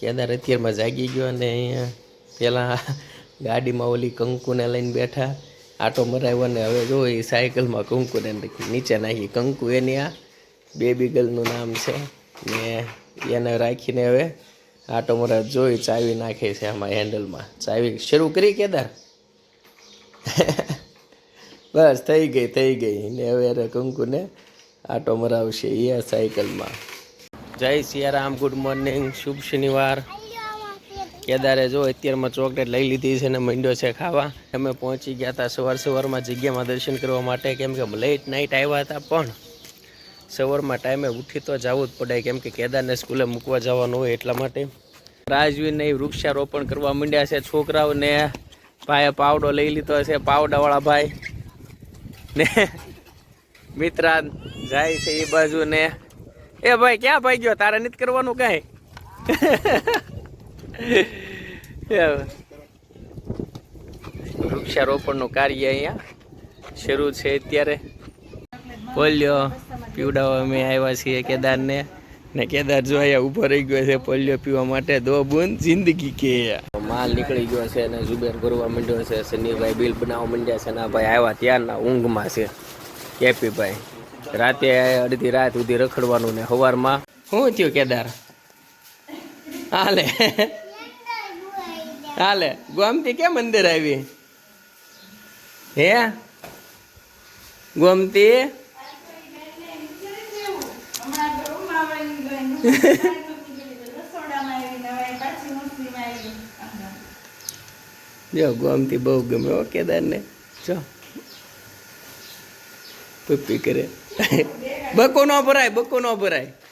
કેદાર અત્યારમાં જાગી ગયો અને અહીંયા પેલા ગાડીમાં ઓલી કંકુને લઈને બેઠા આટો મરાવ્યો ને હવે જો એ સાયકલમાં કંકુને નીચે નાખી. કંકુ એની આ બેબી ગર્લનું નામ છે ને એને રાખીને હવે આટો મરાવ જોઈ ચાવી નાખે છે આમાં હેન્ડલમાં. ચાવી શરૂ કરી કેદાર. બસ થઈ ગઈ ને હવે અરે કંકુને આટો મરાવશે એ સાયકલમાં. જય સિયારામ, ગુડ મોર્નિંગ, શુભ શનિવાર. કેદારે જો અત્યારમાં ચોકલેટ લઈ લીધી છે ને મંડ્યો છે ખાવા. અમે પહોંચી ગયા હતા સવારમાં જગ્યામાં દર્શન કરવા માટે, કેમ કે લેટ નાઇટ આવ્યા હતા, પણ સવારમાં ટાઈમે ઉઠી તો જવું જ પડે કેમ કે કેદારને સ્કૂલે મૂકવા જવાનું હોય એટલા માટે. રાજવીને વૃક્ષારોપણ કરવા માંડ્યા છે. છોકરાઓને ભાઈએ પાવડો લઈ લીધો છે, પાવડાવાળા ભાઈ ને મિત્રા જાય છે એ બાજુ ને. એ ભાઈ ક્યાં ભાઈ ગયો? તારે નથી કરવાનું કાંઈ? વૃક્ષારોપણનું કાર્ય અહીંયા શરૂ છે અત્યારે. પોલિયો પીવડાવવા અમે આવ્યા છીએ કેદારને ને કેદાર જો અહીંયા ઊભો રહી ગયો છે પોલિયો પીવા માટે. દો બૂંદ જિંદગી કે માલ નીકળી ગયો છે અને ઝુબેર ભરવા માંડ્યો છે. સનીરભાઈ બિલ બનાવવા માંડ્યા છે. ના ભાઈ આવ્યા ત્યારના ઊંઘમાં છે. કેપીભાઈ રાતે અડધી રાત સુધી રખડવાનું ને સવારમાં શું થયું કેદાર? હાલે ગોમતી કેમ અંદર આવી? હે ગોમતી જો ગોમતી બહુ ગમે હો કેદારને. જો પપ્પી કરે. બકો ન ભરાય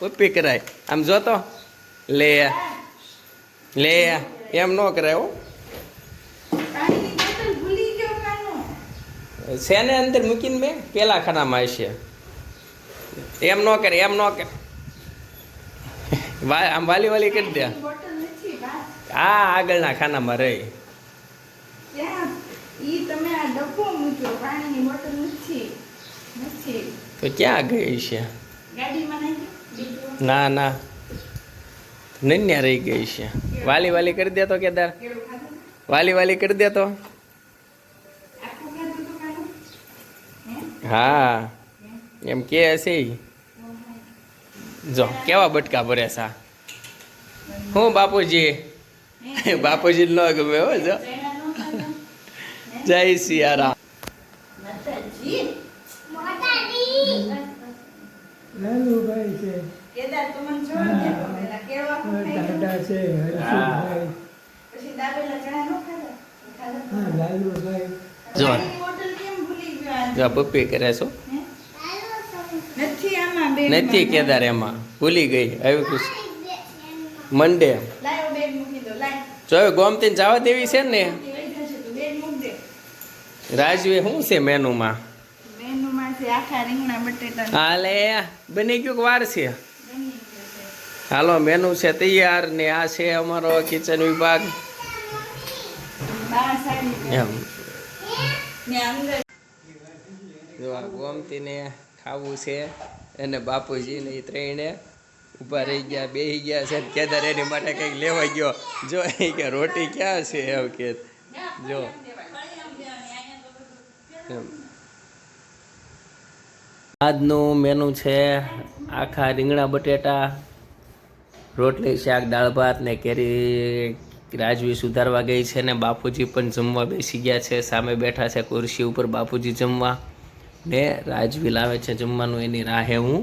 પપ્પી કરાય. આમ જોતો લે એમ ન કરાય હો. છે ને અંદર મૂકીને મેં પેલા ખાનામાં હશે. એમ ન કરે આમ વાલી કરી દે. હા આગળના ખાનામાં રહી. તો ક્યાં ગઈ છે? ના નન્યા રહી ગઈ છે. વાલી કરી દે તો કેદાર. વાલી કરી દે તો. હા એમ કે હશે. જો કેવા બટકા ભરે સા. હું બાપુજી ન ગમે હો. જો જય સિયારામ. જો પપ્પી કરે છો નથી કેદાર એમાં ભૂલી ગઈ. આવ્યું મંડે જો ગોમતી જવા દેવી છે ને. રાજવી શું છે મેનુમાં? હાલે બની ગયું વાર છે. હાલો મેનુ છે તૈયાર ને આ છે અમારો કિચન વિભાગ. એમ જો આ ગોમતીને ખાવું છે અને બાપુજી ને ત્રણે ઊભા રહી ગયા, બેસી ગયા છે. કેદાર એની માટે કંઈક લેવા ગયો. જો કે રોટી ક્યાં છે એવું કે જો આજનું મેનુ છે આખા રીંગણા બટેટા, રોટલી, શાક, દાળ ભાત ને કેરી. રાજવી સુધારવા ગઈ છે ને બાપુજી પણ જમવા બેસી ગયા છે. સામે બેઠા છે ખુરશી ઉપર બાપુજી જમવા ને રાજવી લાવે છે જમવાનું. એની રાહે હું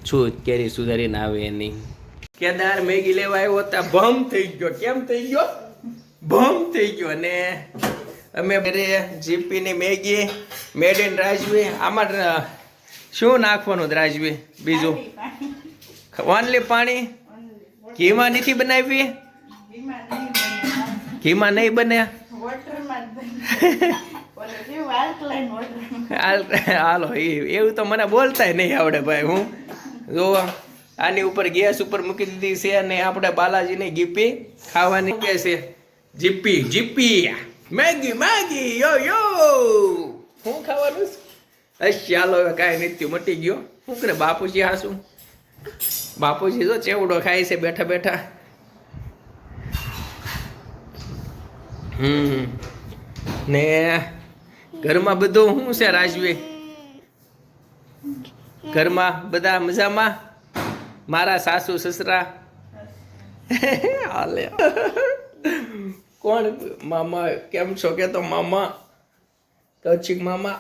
છું. કેરી સુધારીને આવે એની. કેદાર મેગી લેવા આવ્યો હતા, ભમ થઈ ગયો. કેમ થઈ ગયો? ભમ થઈ ગયો. ને અમે જીપીની મેગી મેડ ઇન રાજવી. આમાં શું નાખવાનું રાજવી? બીજું ઓનલી પાણી. ઘીમાં નથી બનાવી? ઘીમાં નહીં બને. હાલો એવું તો મને બોલતાય નહીં આવડે ભાઈ. હું જો આની ઉપર ગેસ ઉપર મૂકી દીધી છે અને આપણે બાલાજીની ગીપી ખાવાની કે છે. જીપી મેગી યો હું ખાવાનું? ચાલો હવે કાંઈ નથી મટી ગયો. શું કરે બાપુજી? હાશું બાપુજી જો ચેવડો ખાય છે બેઠા બેઠા. ને ઘરમાં બધું શું છે રાજવી? ઘરમાં બધા મજામાં? મારા સાસુ સસરા હાલે. કોણ મામા? કેમ છો કે તો મામા કૌશિક મામા?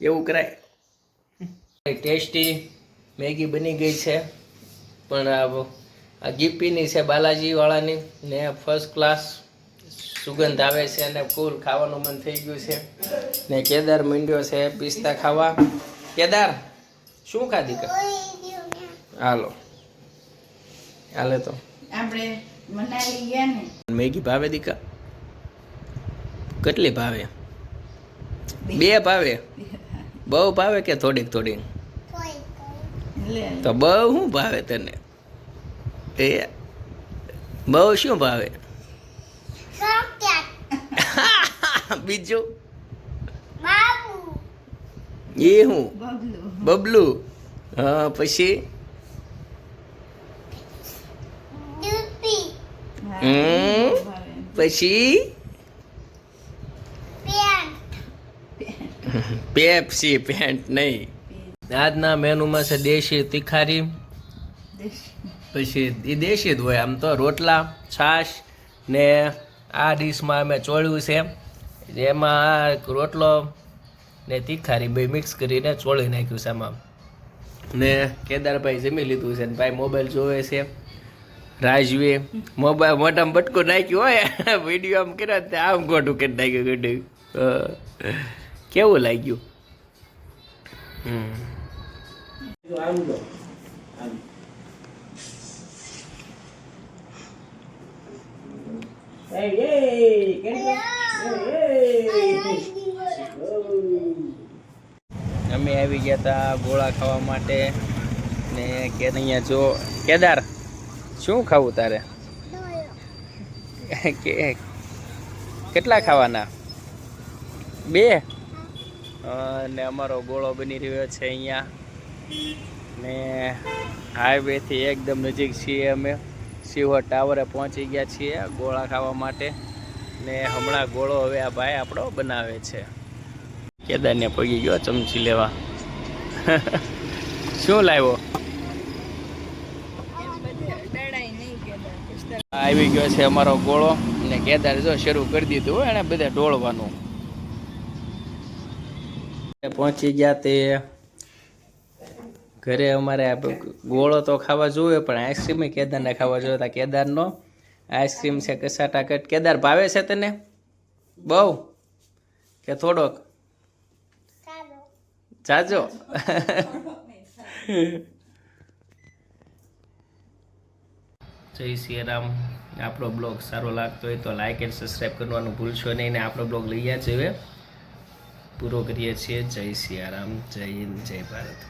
એવું કરાય. ટેસ્ટી મેગી બની ગઈ છે, પણ આ ગીપીની છે, બાલાજી વાળાની, ને ફર્સ્ટ ક્લાસ સુગંધ આવે છે અને ફૂલ ખાવાનું મન થઈ ગયું છે. ને કેદાર માંડ્યો છે પિસ્તા ખાવા. કેદાર શું ખાધી? હાલો હાલે તો આપણે મનાલી ગયા ને. મેગી ભાવે દીકા? કેટલી ભાવે? બે ભાવે? બહુ ભાવે કે થોડીક થોડીક? તો બહુ શું ભાવે તને? એ બહુ શું ભાવે? બીજું એ હું બબલું. હા, પછી પછી પેપ્સી. પેન્ટ નહીં. આજના મેનુમાં છે દેશી તિખારી. પછી એ દેશી જ હોય આમ તો. રોટલા, છાશ ને આ ડીશમાં અમે ચોળ્યું છે, જેમાં રોટલો ને તિખારી બે મિક્સ કરીને ચોળી નાખ્યું છે આમાં. ને કેદારભાઈ જમી લીધું છે ને ભાઈ મોબાઈલ જોવે છે. રાજવીએ મોબાઈલ મોઢામાં બટકો નાખ્યું હોય, વિડીયો આમ કર્યા આમ ગોઠું કરી નાખ્યું ગઢું. કેવું લાગ્યું? અમે આવી ગયા હતા ગોળા ખાવા માટે. ને કે અહીંયા જો કેદાર શું ખાવું તારે? કેટલા ખાવાના? 2? ને અમારો ગોળો બની રહ્યો છે અહીંયા. ને હાઈવેથી એકદમ નજીક છીએ અમે. સિહોર ટાવરે પહોંચી ગયા છીએ ગોળા ખાવા માટે. ને હમણાં ગોળો હવે આ ભાઈ આપણો બનાવે છે. કેદારને પગી ગયો ચમચી લેવા. શું લાવ્યો? આવી ગયો છે અમારો ગોળો. ને કેદાર જો શરૂ કરી દીધું હોય એને બધે ઢોળવાનું. પહોંચી ગયા તે ઘરે. અમારે ગોળો તો ખાવા જોઈએ, પણ આઈસ્ક્રીમ કેદારને ખાવા જોઈએ. તો કેદારનો આઈસ્ક્રીમ છે કસાટા કટ. કેદાર ભાવે છે તને બહુ કે થોડોક? જાજો. જય શ્રી રામ. આપણો બ્લોગ સારો લાગતો હોય તો લાઈક એન્ડ સબસ્ક્રાઈબ કરવાનું ભૂલશો નહીં. ને આપણો બ્લોગ લઈ જ હવે પૂરો કરીએ છીએ. જય શ્રી રામ, જય હિન્દ, જય ભારત.